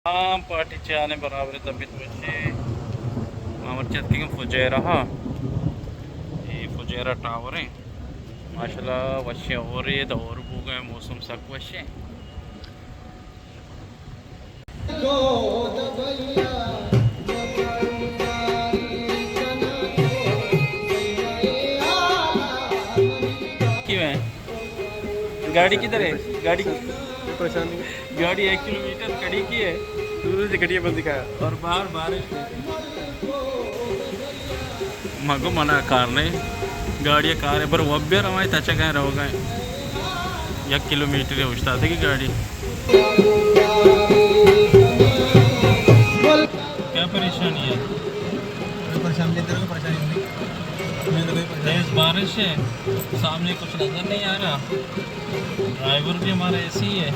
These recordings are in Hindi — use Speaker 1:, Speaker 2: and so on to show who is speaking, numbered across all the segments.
Speaker 1: पार्टीचे आने बराबर तब्येत वशी मामरचत की फुजेरा ये फुजेरा टावर है माशाल्लाह वशे और ये दौर बुग है मौसम सक वशे क्यों है गाड़ी किधर है गाड़ी गाड़ी 1 किलोमीटर खड़ी की है दूर से खड़ी बंद दिखाया और बाहर बारिश मगो मना कार ने गाड़ी कार है पर वब्बे रवाई तचा कहीं रहो गए 1 किलोमीटर है उछता थे कि गाड़ी क्या परेशानी है तेज बारिश है सामने कुछ नजर नहीं आ रहा ड्राइवर भी हमारा ऐसे ही है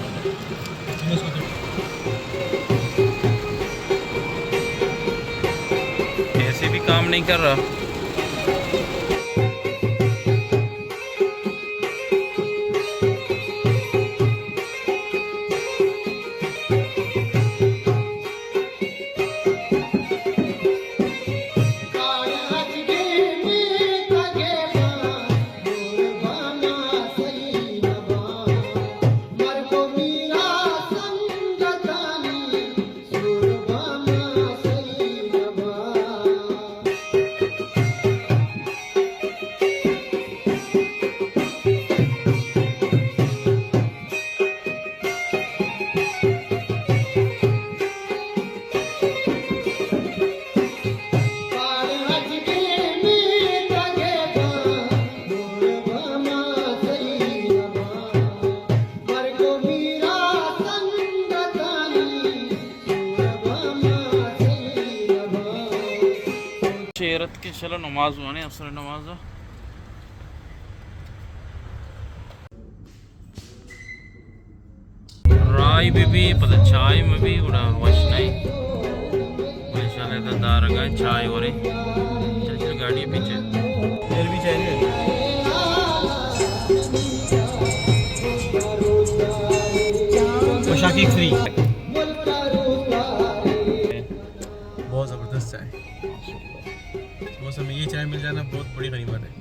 Speaker 1: ऐसे भी काम नहीं कर रहा शेरत के चलो नमाज हुआ नहीं असर नमाज राय भी पता चाय में भी उड़ा वश नहीं माशाल्लाह का दार गए चाय हो रही चल चल गाड़ी पीछे फिर भी चाय नहीं पोशाकी फ्री बहुत ज़बरदस्त चाय मौसम में ये चाय मिल जाना बहुत बड़ी गनीमत है।